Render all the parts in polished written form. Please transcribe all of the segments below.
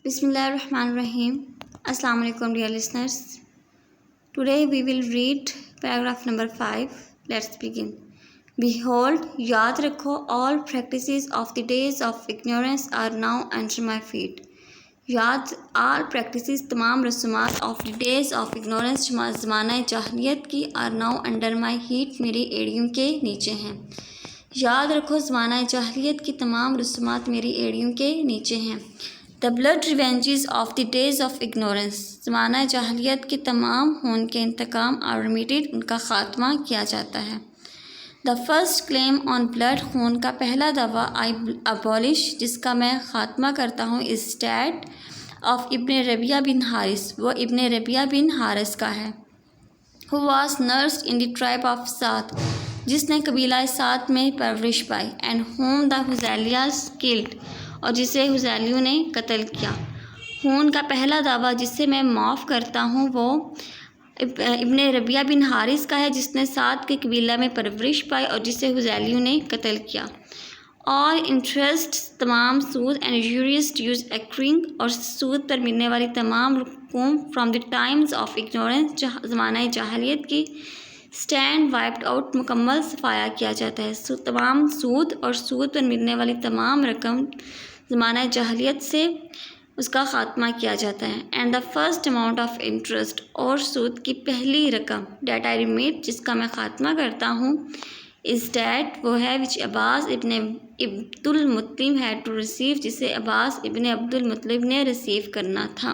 بسم اللہ الرحمن الرحیم. السلام علیکم dear listeners. Today we will read paragraph number 5. Let's begin. Behold, یاد رکھو, all practices of the days of ignorance are now under my feet. یاد, all practices, تمام رسومات of the days of ignorance, زمانہ جاہلیت کی, are now under my feet, میری ایڑیوں کے نیچے ہیں. یاد رکھو, زمانہ جاہلیت کی تمام رسومات میری ایڑیوں کے نیچے ہیں. The blood revenges of the days of ignorance, زمانہ جاہلیت کے تمام خون کے انتقام are remitted, ان کا خاتمہ کیا جاتا ہے. The first claim on blood, خون کا پہلا دعویٰ, I abolish, جس کا میں خاتمہ کرتا ہوں, is that of ابن ربیعہ بن حارث, وہ ابن ربیعہ بن حارث کا ہے. Who was nursed in the tribe of Sa'd, جس نے قبیلہ سعد میں پرورش پائی, and whom the Huzalias killed, اور جسے حذیلیوں نے قتل کیا. خون کا پہلا دعویٰ جسے میں معاف کرتا ہوں وہ ابن ربیعہ بن حارث کا ہے, جس نے سعد کے قبیلہ میں پرورش پائی اور جسے حذیلیوں نے قتل کیا. All interests, تمام سود, and injurious dues accruing, اور سود پر ملنے والی تمام رقوم, from the times of ignorance, زمانہ جاہلیت کی, stand wiped out, مکمل صفایا کیا جاتا ہے. تمام سود اور سود پر ملنے والی تمام رقم زمانہ جاہلیت سے اس کا خاتمہ کیا جاتا ہے. And the first amount of interest, اور سود کی پہلی رقم, ڈیٹ آئی ریمیٹ, جس کا میں خاتمہ کرتا ہوں, از ڈیٹ, وہ ہے, وچ عباس ابن عبد المطلب ہے ٹو ریسیو, جسے عباس ابن عبد المطلب نے ریسیو کرنا تھا.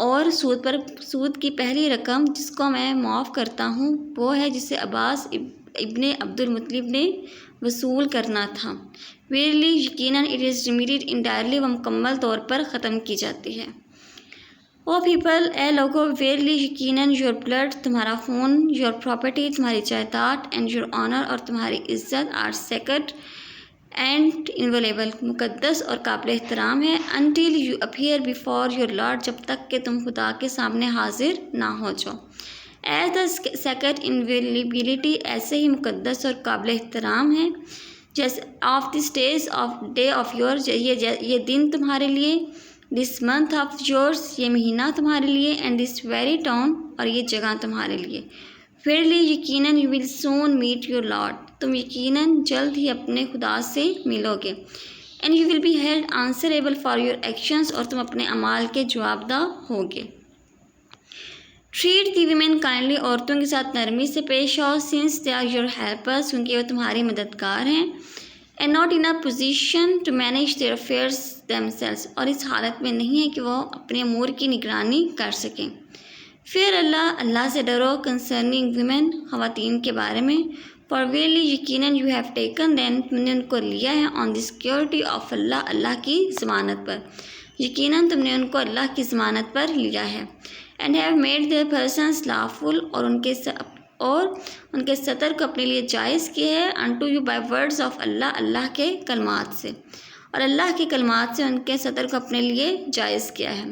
اور سود کی پہلی رقم جس کو میں معاف کرتا ہوں وہ ہے جسے عباس ابن عبد المطلب نے وصول کرنا تھا. ویئرلی, یقیناً, اٹ از ریمیڈیڈ انٹائرلی, وہ مکمل طور پر ختم کی جاتی ہے. او پیپل, اے لوگو, ویئرلی, یقیناً, یور بلڈ, تمہارا خون, یور پراپرٹی, تمہاری جائیداد, اینڈ یور آنر, اور تمہاری عزت, آر سیکرڈ اینڈ انویلیبل, مقدس اور قابل احترام ہے, until you appear before your lord, جب تک کہ تم خدا کے سامنے حاضر نہ ہو جاؤ. ایز دا سیکرڈ انویلیبلٹی, ایسے ہی مقدس اور قابل احترام ہے, جیسے of this days of day of your, یہ دن تمہارے لیے, دس منتھ آف یورس, یہ مہینہ تمہارے لیے, اینڈ دس ویری ٹاؤن, اور یہ جگہ تمہارے لیے. ویئرلی, یقیناً, you will soon meet your lord, تم یقیناً جلد ہی اپنے خدا سے ملو گے. And you will be held answerable for your actions, اور تم اپنے اعمال کے جواب دہ ہوگے. ٹریٹ دی ویمن کائنڈلی, عورتوں کے ساتھ نرمی سے پیش آؤ, since they are your helpers, کیونکہ وہ تمہاری مددگار ہیں. And not in a position to manage their affairs themselves, اور اس حالت میں نہیں ہے کہ وہ اپنے امور کی نگرانی کر سکیں. فیئر اللہ, اللہ سے ڈرو, کنسرننگ ویمن, خواتین کے بارے میں. فار ویئرلی, یقیناً, یو ہیو ٹیکن دین, تم نے ان کو لیا ہے, آن دی سیکورٹی آف اللہ, اللہ کی ضمانت پر, یقیناً تم نے ان کو اللہ کی ضمانت پر لیا ہے. And have made their persons lawful, اور ان کے سطر کو اپنے لیے جائز کیے ہے, into you by words of Allah, اللہ کے کلمات سے, اور اللہ کے کلمات سے ان کے سطر کو اپنے لیے جائز کیا ہے.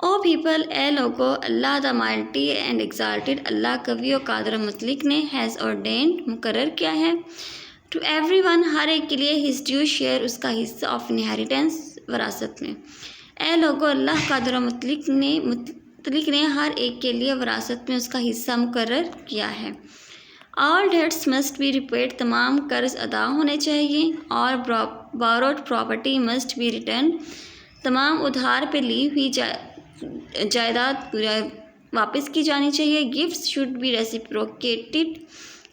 او پیپل, اے لوگو, Allah the mighty and exalted, اللہ قوی و قادر و مطلق نے, ہیز ordained, مقرر کیا ہے, ٹو ایوری ون, ہر ایک کے لیے, ہز ڈیو شیئر, اس کا حصہ, آف انہیریٹنس, وراثت میں. اے لوگو, اللہ قادر و مطلق نے ہر ایک کے لیے وراثت میں اس کا حصہ مقرر کیا ہے. All debts must be repaid, تمام قرض ادا ہونے چاہیے. All borrowed property must be return, تمام ادھار پہ لی ہوئی جائیداد واپس کی جانی چاہیے. گفٹس شوڈ بی ریسیپروکیٹڈ,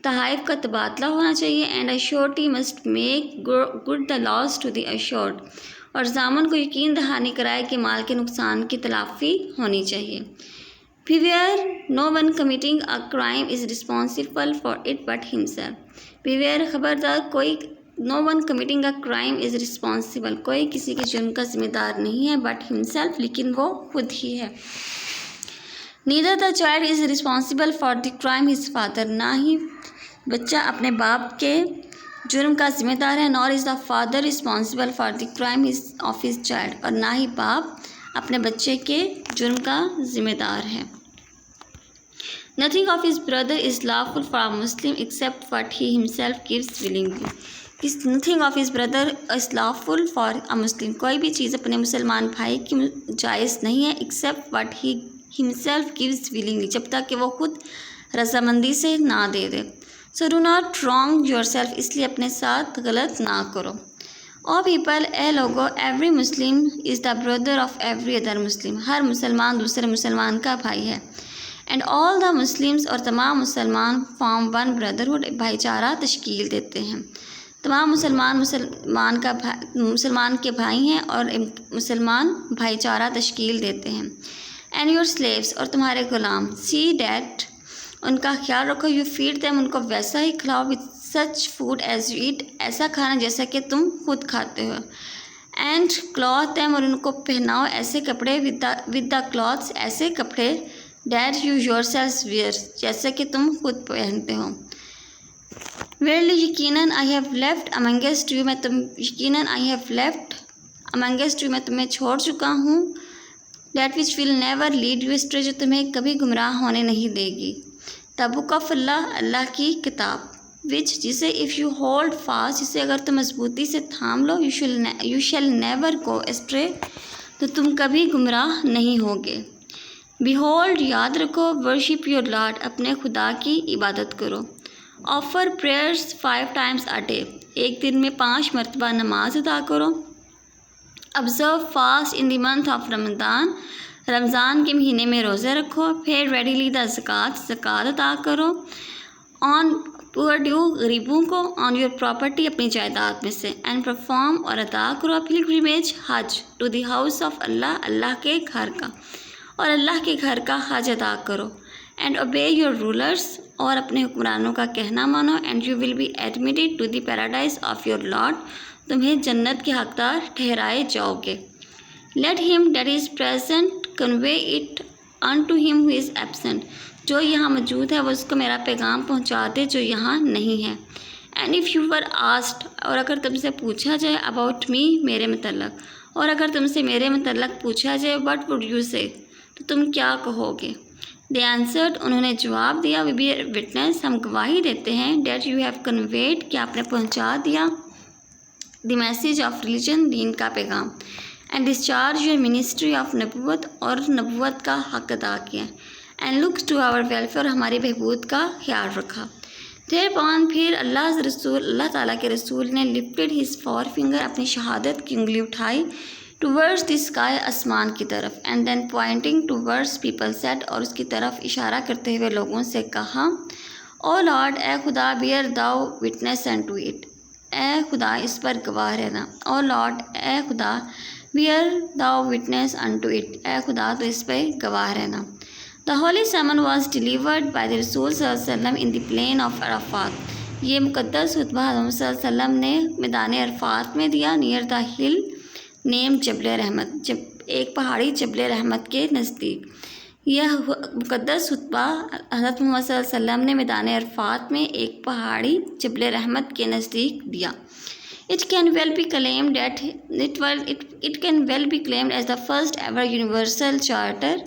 تحائف کا تبادلہ ہونا چاہیے. And surety must make good the loss to the assured, اور ضامن کو یقین دہانی کرائے کہ مال کے نقصان کی تلافی ہونی چاہیے. Beware, no one committing a crime is responsible for it but himself. Beware, خبردار, کوئی, no one committing a crime is responsible, کوئی کسی کے جرم کا ذمہ دار نہیں ہے, but himself, لیکن وہ خود ہی ہے. Neither the child is responsible for the crime his father, نہ ہی بچہ اپنے باپ کے جرم کا ذمہ دار ہے. nor is the father responsible for the crime of his child, اور نہ ہی باپ اپنے بچے کے جرم کا ذمہ دار ہے. Nothing of his brother is lawful for a Muslim except what he himself gives willingly. nothing of his brother is lawful for a Muslim. کوئی بھی چیز اپنے مسلمان بھائی کی جائز نہیں ہے except what he himself gives willingly, جب تک کہ وہ خود رضامندی سے نہ دے دے. So do not wrong yourself, اس لیے اپنے ساتھ غلط نہ کرو. او پیپل، اے لوگو، every Muslim is the brother of every other Muslim, ہر مسلمان دوسرے مسلمان کا بھائی ہے. اینڈ آل دا مسلمس، اور تمام مسلمان فارم ون بردرہڈ، بھائی چارہ تشکیل دیتے ہیں. تمام مسلمان کے بھائی ہیں اور مسلمان بھائی چارہ تشکیل دیتے ہیں. اینڈ یور سلیوس، اور تمہارے غلام، سی دیٹ، ان کا خیال رکھو، یو فیڈ دیم، ان کو ویسا ہی کھلاؤ، with such food as you eat, ایسا کھانا جیسا کہ تم خود کھاتے ہو. اینڈ کلاتھ دیم، اور ان کو پہناؤ ایسے کپڑے، ود دا کلاتھس، ایسے کپڑے، that you yourselves wear, جیسے کہ تم خود پہنتے ہو. ویئرلی، یقیناً، I have left amongst you, یقیناً I have left amongst you, میں تمہیں چھوڑ چکا ہوں. That which will never lead you astray, جو تمہیں کبھی گمراہ ہونے نہیں دے گی. دا بک آف اللہ، اللہ کی کتاب. وچ، جسے اف یو ہولڈ فاسٹ، جسے اگر تم مضبوطی سے تھام لو، you shall never go astray, تو تم کبھی گمراہ نہیں ہوگے. بیہولڈ، یاد رکھو، ورشپ یور لاڈ، اپنے خدا کی عبادت کرو. Offer prayers 5 times a day، ایک دن میں 5 مرتبہ نماز ادا کرو. observe fast in the month of رمضان، رمضان کے مہینے میں روزے رکھو. pay readily the زکوٰۃ، زکوٰۃ ادا کرو. on poor due، غریبوں کو. on your property، اپنی جائیداد میں سے. and perform، اور ادا کرو. pilgrimage، Hajj. to the house of اللہ، اللہ کے گھر کا، اور اللہ کے گھر کا حج ادا کرو. and obey your rulers، اور اپنے حکمرانوں کا کہنا مانو. and you will be admitted to the paradise of your Lord، تمہیں جنت کے حقدار ٹھہرائے جاؤ گے. let him that is present convey it unto him who is absent، جو یہاں موجود ہے وہ اس کو میرا پیغام پہنچا دے جو یہاں نہیں ہے. and if you were asked، اور اگر تم سے پوچھا جائے about me، میرے متعلق، اور اگر تم سے میرے متعلق پوچھا جائے what would you say، تو تم کیا کہو گے. they answered، انہوں نے جواب دیا we bear witness، ہم گواہی دیتے ہیں that you have conveyed، کہ آپ نے پہنچا دیا the message of religion، دین کا پیغام. and discharge your ministry of نبوت، اور نبوت کا حق ادا کیا. and look to our welfare، ہماری بہبود کا خیال رکھا. thereupon، پھر اللہ تعالیٰ کے رسول نے lifted his forefinger، اپنی شہادت کی انگلی اٹھائی towards the sky، آسمان کی طرف. and then pointing towards people said، اور اس کی طرف اشارہ کرتے ہوئے لوگوں سے کہا او لارڈ، اے خدا bear thou witness unto it، اے خدا اس پر گواہ رہنا. او لارڈ، اے خدا bear thou witness unto it، اے خدا تو اس پہ گواہ رہنا. The holy sermon was delivered by the Rasul صلی اللہ علیہ وسلم in the plain of Arafat، یہ مقدس خطبہ حضرت صلی اللہ علیہ وسلم نے میدان عرفات میں دیا. near the hill named جبل رحمت، ایک پہاڑی جبل رحمت کے نزدیک. یہ مقدس خطبہ حضرت محمد صلی اللہ علیہ وسلم نے میدان عرفات میں ایک پہاڑی جبل رحمت کے نزدیک دیا. It can well be claimed as the first ever universal charter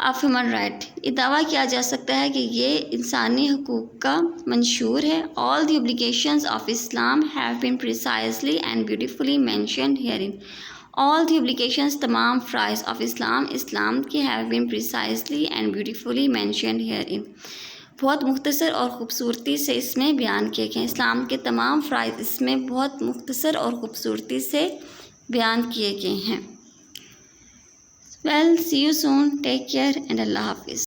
of human right، یہ دعویٰ کیا جا سکتا ہے کہ یہ انسانی حقوق کا منشور ہے. all the obligations of Islam have been precisely and beautifully mentioned herein، all the obligations، تمام فرائض of اسلام کے have been precisely and beautifully mentioned herein، بہت مختصر اور خوبصورتی سے اس میں بیان کیے گئے. اسلام کے تمام فرائض اس میں بہت مختصر اور خوبصورتی سے بیان کیے گئے ہیں. well see you soon، take care and اللہ حافظ.